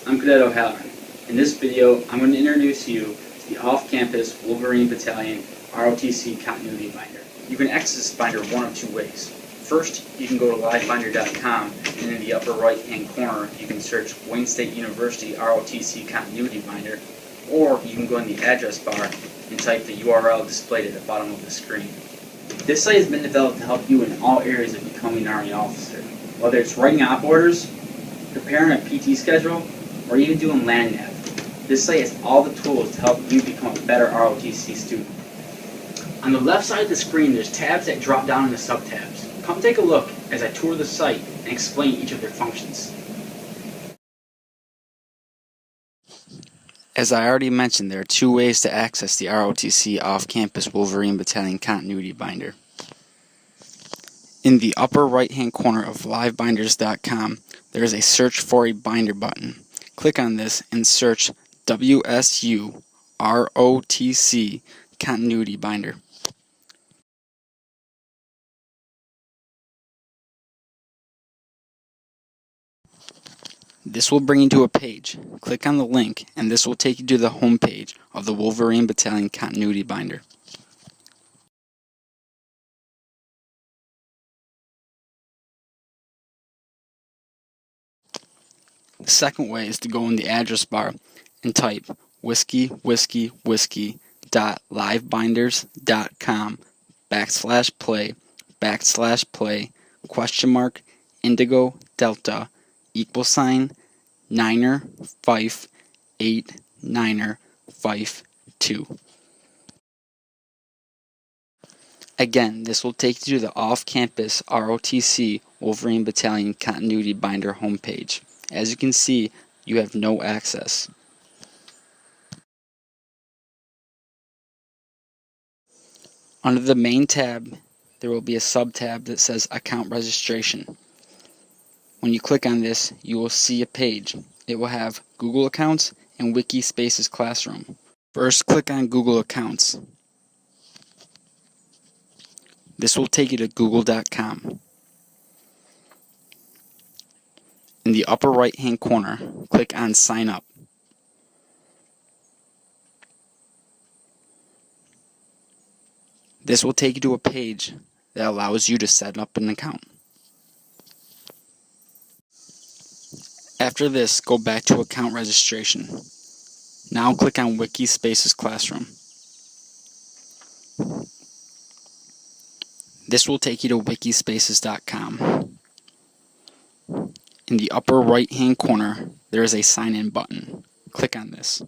I'm Cadet O'Halloran. In this video, I'm going to introduce you to the off-campus Wolverine Battalion ROTC Continuity Binder. You can access this binder one of two ways. First, you can go to livebinder.com, and in the upper right-hand corner, you can search Wayne State University ROTC Continuity Binder, or you can go in the address bar and type the URL displayed at the bottom of the screen. This site has been developed to help you in all areas of becoming an Army officer, whether it's writing op orders, preparing a PT schedule, or even doing land nav. This site has all the tools to help you become a better ROTC student. On the left side of the screen, there's tabs that drop down into sub-tabs. Come take a look as I tour the site and explain each of their functions. As I already mentioned, there are two ways to access the ROTC off-campus Wolverine Battalion Continuity Binder. In the upper right-hand corner of livebinders.com, there is a Search for a Binder button. Click on this and search WSU ROTC Continuity Binder. This will bring you to a page. Click on the link and this will take you to the home page of the Wolverine Battalion Continuity Binder. The second way is to go in the address bar and type whiskey.livebinders.com/play/play indigo delta =Niner Fife 8 Niner Fife 2. Again, this will take you to the off-campus ROTC Wolverine Battalion Continuity Binder homepage. As you can see, you have no access. Under the main tab, there will be a sub-tab that says Account Registration. When you click on this, you will see a page. It will have Google Accounts and Wiki Spaces Classroom. First, click on Google Accounts. This will take you to google.com. In the upper right-hand corner, click on Sign Up. This will take you to a page that allows you to set up an account. After this, go back to Account Registration. Now click on Wiki Spaces Classroom. This will take you to wikispaces.com. In the upper right-hand corner, there is a sign-in button. Click on this.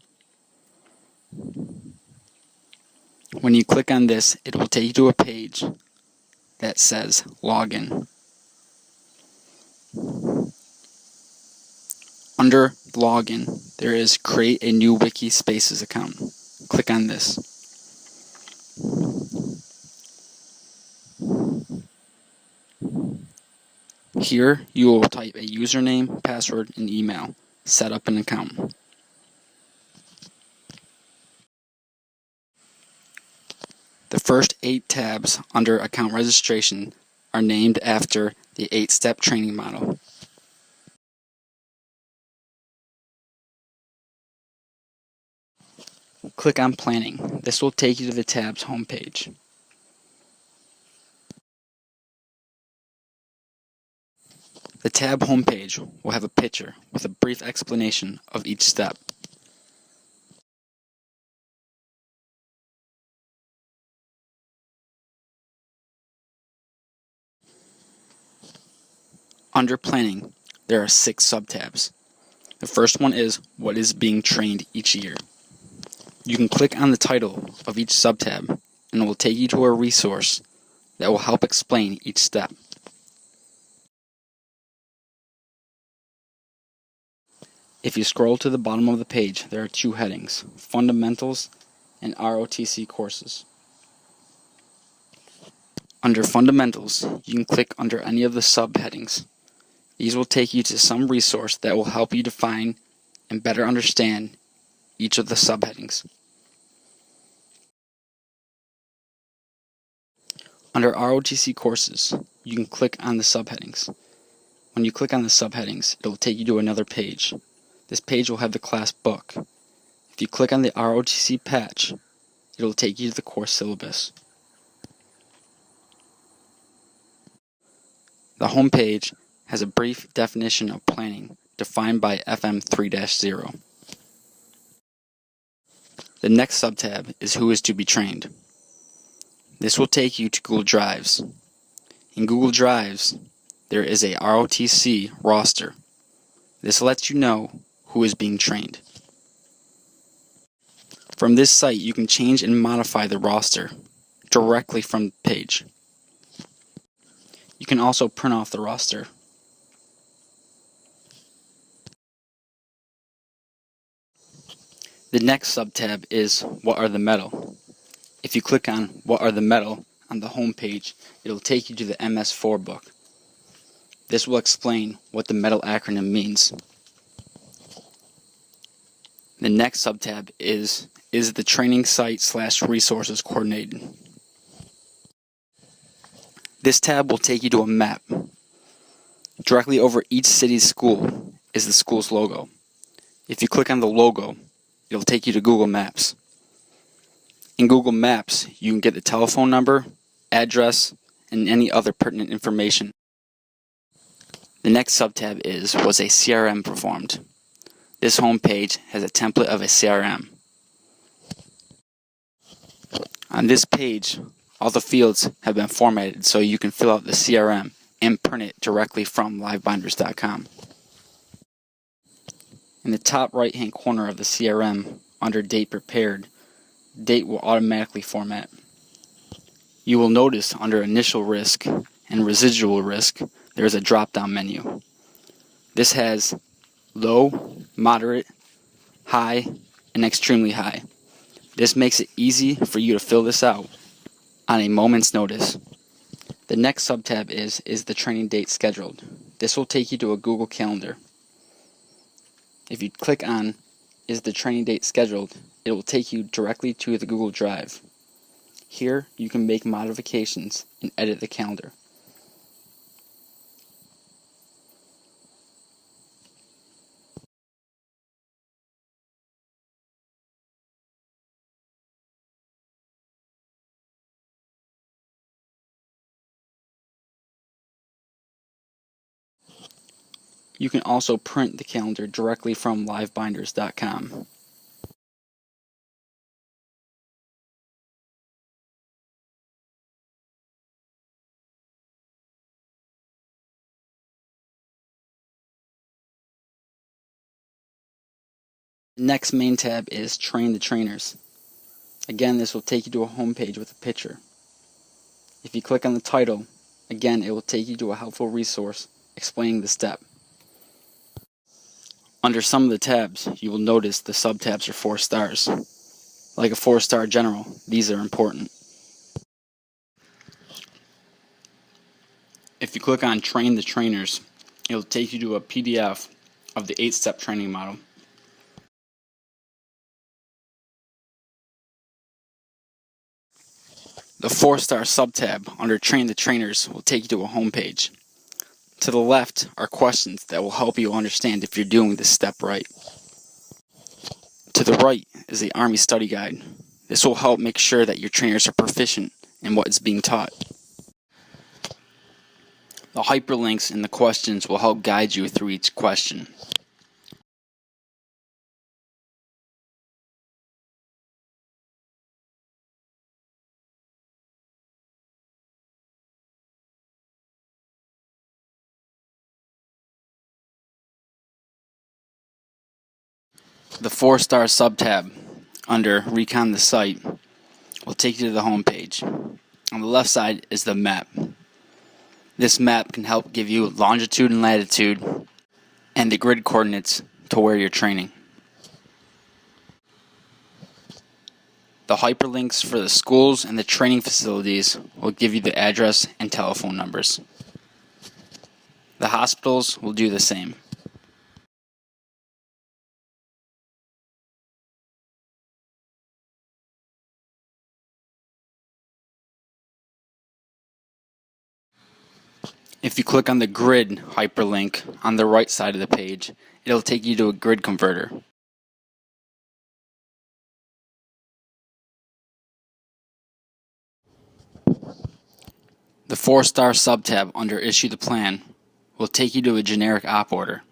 When you click on this, it will take you to a page that says Login. Under Login, there is Create a new Wiki Spaces account. Click on this. Here, you will type a username, password, and email. Set up an account. The first 8 tabs under Account Registration are named after the 8-step training model. Click on Planning. This will take you to the tab's homepage. The tab homepage will have a picture with a brief explanation of each step. Under Planning, there are 6 sub-tabs. The first one is What is being trained each year. You can click on the title of each sub-tab and it will take you to a resource that will help explain each step. If you scroll to the bottom of the page, there are 2 headings, Fundamentals and ROTC Courses. Under Fundamentals, you can click under any of the subheadings. These will take you to some resource that will help you define and better understand each of the subheadings. Under ROTC Courses, you can click on the subheadings. When you click on the subheadings, it will take you to another page. This page will have the class book. If you click on the ROTC patch, it will take you to the course syllabus. The home page has a brief definition of planning defined by FM 3-0. The next sub-tab is Who is to be trained. This will take you to Google Drives. In Google Drives, there is a ROTC roster. This lets you know who is being trained. From this site, you can change and modify the roster directly from the page. You can also print off the roster. The next sub-tab is What are the medal? If you click on What are the medal on the home page, it will take you to the MS4 book. This will explain what the medal acronym means. The next sub-tab is the training site/resources coordinated. This tab will take you to a map. Directly over each city's school is the school's logo. If you click on the logo, it'll take you to Google Maps. In Google Maps, you can get the telephone number, address, and any other pertinent information. The next sub-tab is Was a CRM performed? This home page has a template of a CRM. On this page, all the fields have been formatted so you can fill out the CRM and print it directly from livebinders.com. In the top right-hand corner of the CRM, under Date Prepared, date will automatically format. You will notice under Initial Risk and Residual Risk, there is a drop-down menu. This has Low, Moderate, High, and Extremely High. This makes it easy for you to fill this out on a moment's notice. The next sub-tab is the training date scheduled? This will take you to a Google Calendar. If you click on Is the training date scheduled? It will take you directly to the Google Drive. Here you can make modifications and edit the calendar. You can also print the calendar directly from livebinders.com. The next main tab is Train the Trainers. Again, this will take you to a home page with a picture. If you click on the title, again it will take you to a helpful resource explaining the step. Under some of the tabs, you will notice the sub-tabs are 4 stars. Like a 4-star general, these are important. If you click on Train the Trainers, it will take you to a PDF of the 8-step training model. The 4-star sub-tab under Train the Trainers will take you to a home page. To the left are questions that will help you understand if you're doing this step right. To the right is the Army Study Guide. This will help make sure that your trainers are proficient in what is being taught. The hyperlinks in the questions will help guide you through each question. The 4-star sub-tab under Recon the Site will take you to the home page. On the left side is the map. This map can help give you longitude and latitude and the grid coordinates to where you're training. The hyperlinks for the schools and the training facilities will give you the address and telephone numbers. The hospitals will do the same. If you click on the grid hyperlink on the right side of the page, it'll take you to a grid converter. The 4-star subtab under Issue the Plan will take you to a generic op order.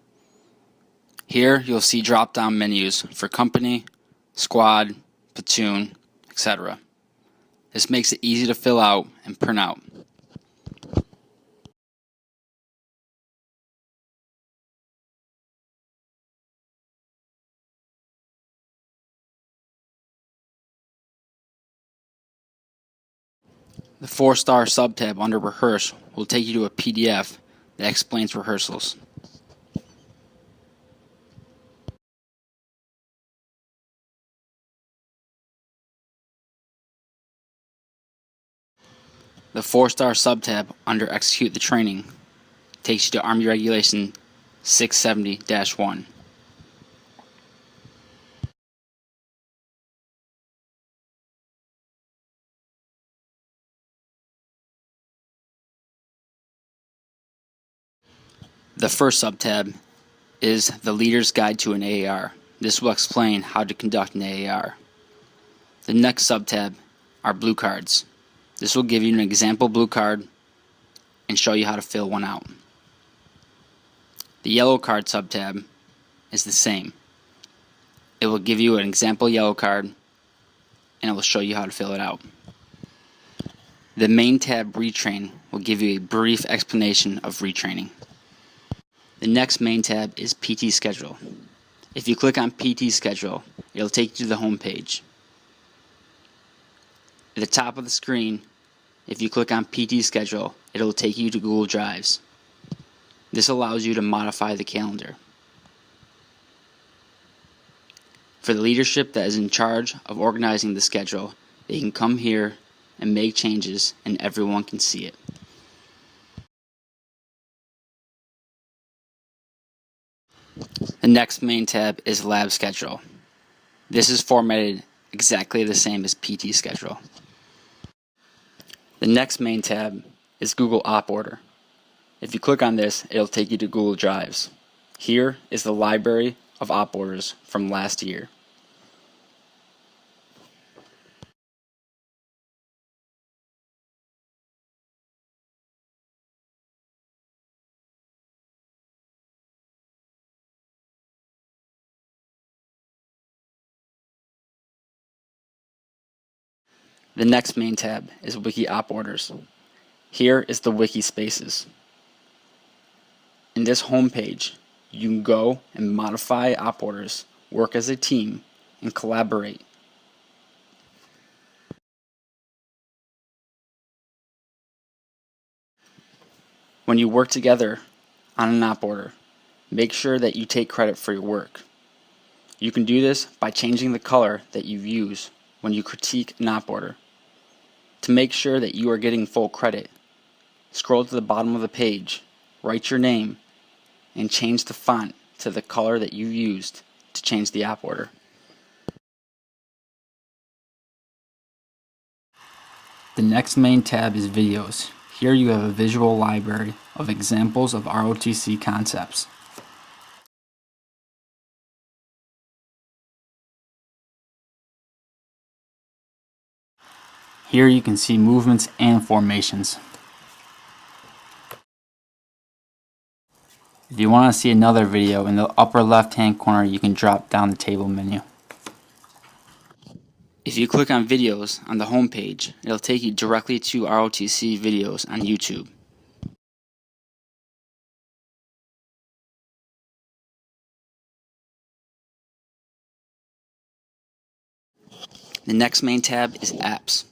Here you'll see drop-down menus for company, squad, platoon, etc. This makes it easy to fill out and print out. The 4-star subtab under Rehearse will take you to a PDF that explains rehearsals. The 4-star subtab under Execute the Training takes you to Army Regulation 670-1. The first subtab is the Leader's Guide to an AAR. This will explain how to conduct an AAR. The next subtab are blue cards. This will give you an example blue card and show you how to fill one out. The yellow card subtab is the same. It will give you an example yellow card and it will show you how to fill it out. The main tab Retrain will give you a brief explanation of retraining. The next main tab is PT Schedule. If you click on PT Schedule, it'll take you to the home page. At the top of the screen, if you click on PT Schedule, it'll take you to Google Drives. This allows you to modify the calendar. For the leadership that is in charge of organizing the schedule, they can come here and make changes and everyone can see it. The next main tab is Lab Schedule. This is formatted exactly the same as PT Schedule. The next main tab is Google Op Order. If you click on this, it'll take you to Google Drives. Here is the library of op orders from last year. The next main tab is Wiki Op Orders. Here is the wiki spaces. In this home page, you can go and modify op orders, work as a team, and collaborate. When you work together on an op order, make sure that you take credit for your work. You can do this by changing the color that you use when you critique an op order. To make sure that you are getting full credit, scroll to the bottom of the page, write your name, and change the font to the color that you used to change the op order. The next main tab is Videos. Here you have a visual library of examples of ROTC concepts. Here you can see movements and formations. If you want to see another video, in the upper left hand corner you can drop down the table menu. If you click on videos on the home page, it'll take you directly to ROTC videos on YouTube. The next main tab is Apps.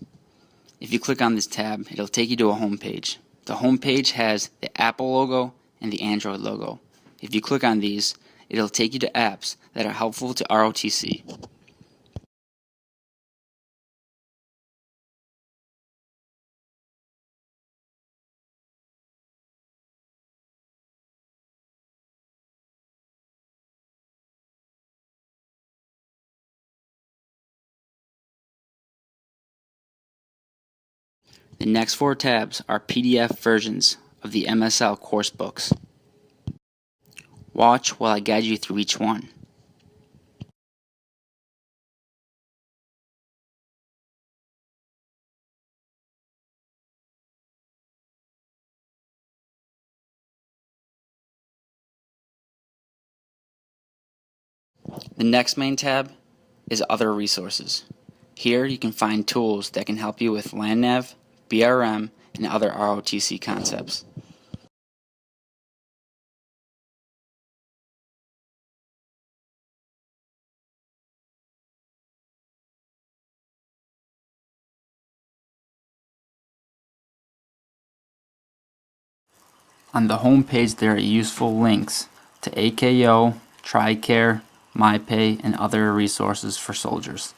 If you click on this tab, it'll take you to a home page. The home page has the Apple logo and the Android logo. If you click on these, it'll take you to apps that are helpful to ROTC. The next 4 tabs are PDF versions of the MSL course books. Watch while I guide you through each one. The next main tab is Other Resources. Here you can find tools that can help you with LandNav, BRM, and other ROTC concepts. On the home page there are useful links to AKO, TRICARE, MyPay, and other resources for soldiers.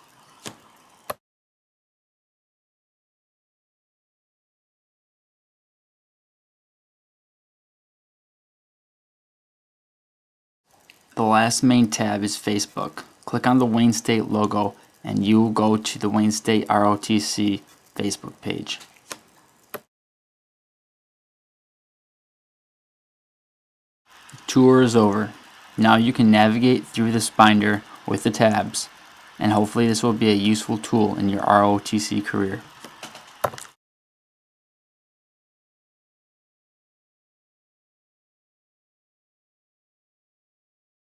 The last main tab is Facebook. Click on the Wayne State logo and you will go to the Wayne State ROTC Facebook page. The tour is over. Now you can navigate through this binder with the tabs, and hopefully this will be a useful tool in your ROTC career.